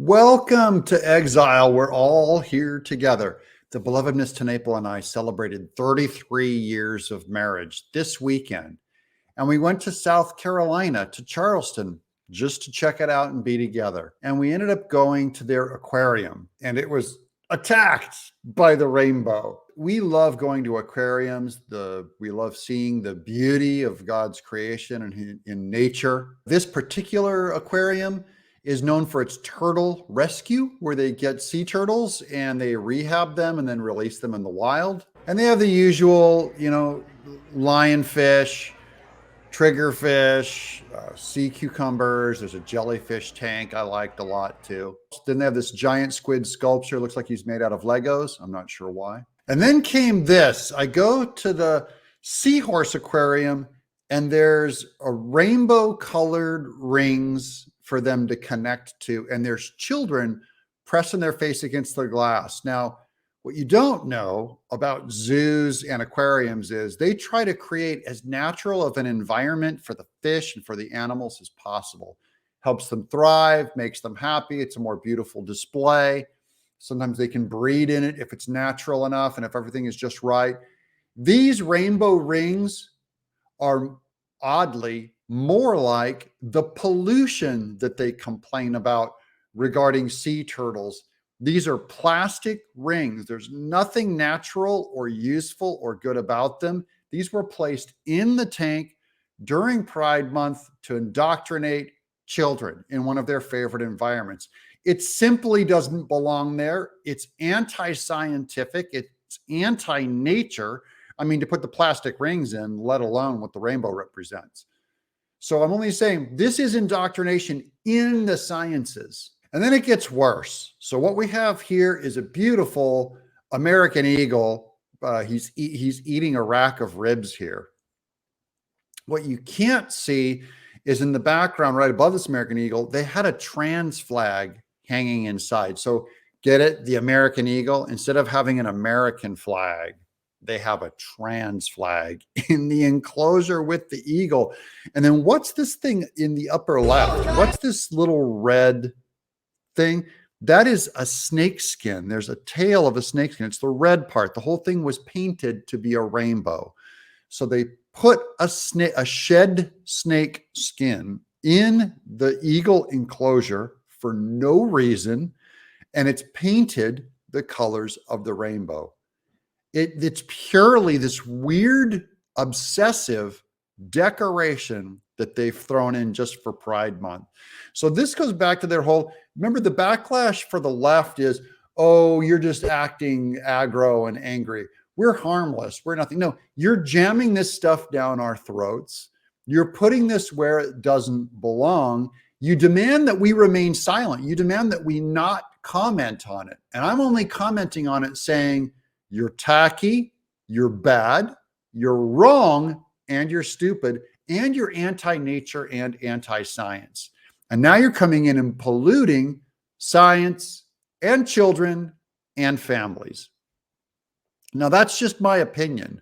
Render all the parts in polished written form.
Welcome to Exile. We're all here together. The beloved Miss Tenaple and I celebrated 33 years of marriage this weekend. And we went to South Carolina, to Charleston, just to check it out and be together. And we ended up going to their aquarium, and it was attacked by the rainbow. We love going to aquariums. We love seeing the beauty of God's creation and in nature. This particular aquarium is known for its turtle rescue, where they get sea turtles and they rehab them and then release them in the wild. And they have the usual, lionfish, triggerfish, sea cucumbers. There's a jellyfish tank I liked a lot too. Then they have this giant squid sculpture. Looks like he's made out of Legos. I'm not sure why. And then came this. I go to the seahorse aquarium and there's a rainbow colored rings for them to connect to. And there's children pressing their face against the glass. Now, what you don't know about zoos and aquariums is they try to create as natural of an environment for the fish and for the animals as possible. Helps them thrive, makes them happy. It's a more beautiful display. Sometimes they can breed in it if it's natural enough and if everything is just right. These rainbow rings are oddly more like the pollution that they complain about regarding sea turtles. These are plastic rings. There's nothing natural or useful or good about them. These were placed in the tank during Pride Month to indoctrinate children in one of their favorite environments. It simply doesn't belong there. It's anti-scientific. It's anti-nature. I mean, to put the plastic rings in, let alone what the rainbow represents. So I'm only saying this is indoctrination in the sciences. And then it gets worse. So what we have here is a beautiful American eagle. He's eating a rack of ribs here. What you can't see is in the background right above this American eagle, they had a trans flag hanging inside. So get it? The American eagle, instead of having an American flag, they have a trans flag in the enclosure with the eagle. And then what's this thing in the upper left? What's this little red thing? That is a snake skin. There's a tail of a snake skin. It's the red part. The whole thing was painted to be a rainbow. So they put a shed snake skin in the eagle enclosure for no reason, and it's painted the colors of the rainbow. It's purely this weird, obsessive decoration that they've thrown in just for Pride Month. So this goes back to their whole, remember the backlash for the left is, oh, you're just acting aggro and angry. We're harmless. We're nothing. No, you're jamming this stuff down our throats. You're putting this where it doesn't belong. You demand that we remain silent. You demand that we not comment on it. And I'm only commenting on it saying, you're tacky, you're bad, you're wrong, and you're stupid, and you're anti-nature and anti-science. And now you're coming in and polluting science and children and families. Now, that's just my opinion.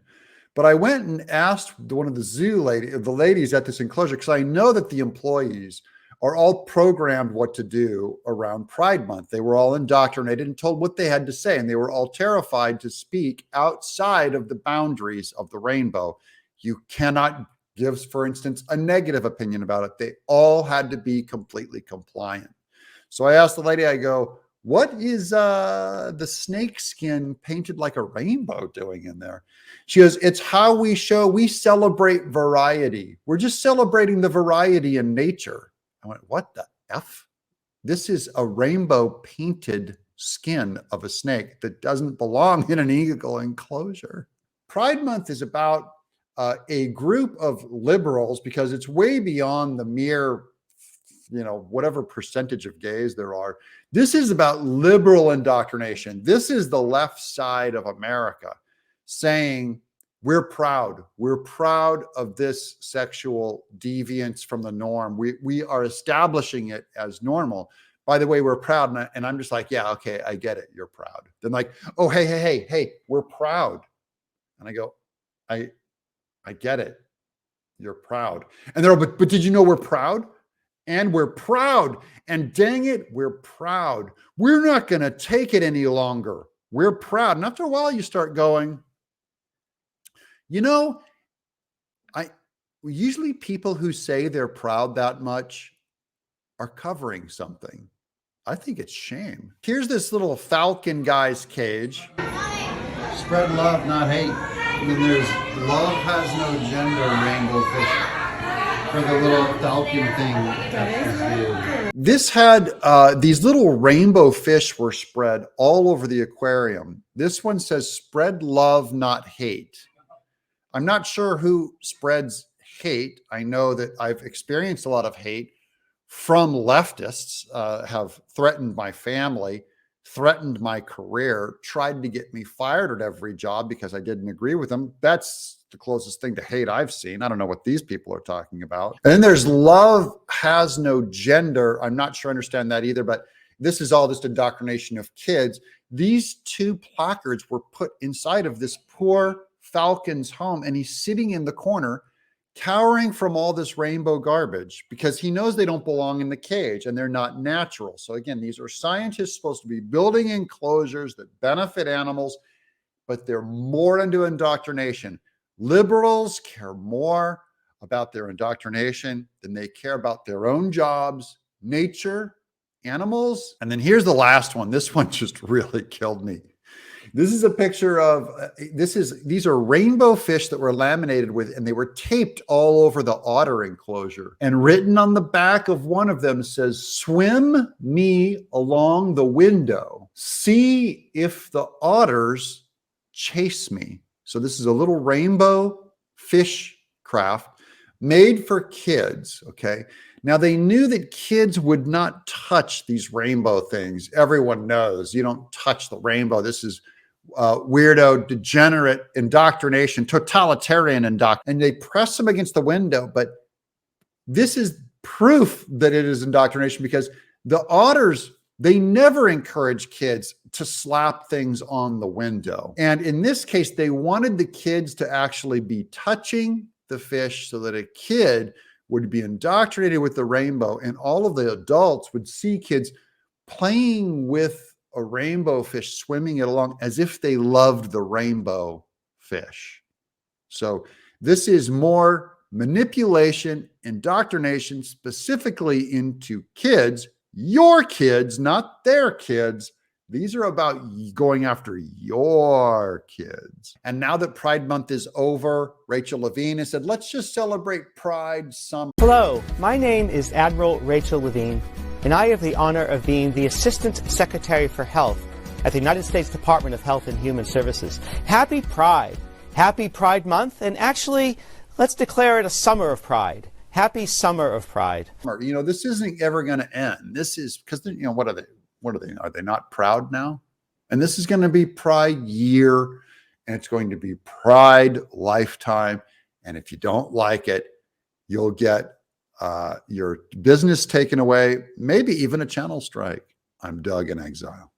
But I went and asked one of the ladies at this enclosure, because I know that the employees are all programmed what to do around Pride Month. They were all indoctrinated and told what they had to say, and they were all terrified to speak outside of the boundaries of the rainbow. You cannot give, for instance, a negative opinion about it. They all had to be completely compliant. So I asked the lady, I go, what is the snake skin painted like a rainbow doing in there? She goes, it's how we celebrate variety. We're just celebrating the variety in nature. I went, what the F? This is a rainbow painted skin of a snake that doesn't belong in an eagle enclosure. Pride Month is about a group of liberals, because it's way beyond the mere, whatever percentage of gays there are. This is about liberal indoctrination. This is the left side of America saying, we're proud. We're proud of this sexual deviance from the norm. We are establishing it as normal. By the way, we're proud. And I'm just like, yeah, okay, I get it. You're proud. Then like, oh, hey, we're proud. And I go, I get it. You're proud. And they're all, but did you know we're proud? And we're proud. And dang it, we're proud. We're not going to take it any longer. We're proud. And after a while, you start going, you know, usually people who say they're proud that much are covering something. I think it's shame. Here's this little falcon guy's cage. Spread love, not hate. And then there's love has no gender, rainbow fish. For the little falcon thing. This had, these little rainbow fish were spread all over the aquarium. This one says spread love, not hate. I'm not sure who spreads hate. I know that I've experienced a lot of hate from leftists, have threatened my family, threatened my career, tried to get me fired at every job because I didn't agree with them. That's the closest thing to hate I've seen. I don't know what these people are talking about. And then there's love has no gender. I'm not sure I understand that either, but this is all just indoctrination of kids. These two placards were put inside of this poor falcon's home, and he's sitting in the corner cowering from all this rainbow garbage because he knows they don't belong in the cage and they're not natural. So again, these are scientists supposed to be building enclosures that benefit animals, but they're more into indoctrination. Liberals care more about their indoctrination than they care about their own jobs, nature, animals. And then here's the last one. This one just really killed me. This is a picture of, these are rainbow fish that were laminated with, and they were taped all over the otter enclosure. And written on the back of one of them says, swim me along the window. See if the otters chase me. So this is a little rainbow fish craft made for kids. Okay. Now they knew that kids would not touch these rainbow things. Everyone knows you don't touch the rainbow. This is weirdo, degenerate indoctrination, totalitarian indoctrination. And they press them against the window. But this is proof that it is indoctrination because the otters, they never encourage kids to slap things on the window. And in this case, they wanted the kids to actually be touching the fish so that a kid would be indoctrinated with the rainbow, and all of the adults would see kids playing with a rainbow fish, swimming it along as if they loved the rainbow fish. So this is more manipulation, indoctrination, specifically into kids, your kids, not their kids. These are about going after your kids. And now that Pride Month is over, Rachel Levine has said, let's just celebrate Pride some. Hello, my name is Admiral Rachel Levine, and I have the honor of being the Assistant Secretary for Health at the United States Department of Health and Human Services. Happy Pride. Happy Pride Month. And actually, let's declare it a summer of pride. Happy Summer of Pride. You know, this isn't ever going to end. This is because, you know, what are they? What are they? Are they not proud now? And this is going to be Pride year, and it's going to be Pride lifetime. And if you don't like it, you'll get your business taken away, maybe even a channel strike. I'm Doug in Exile.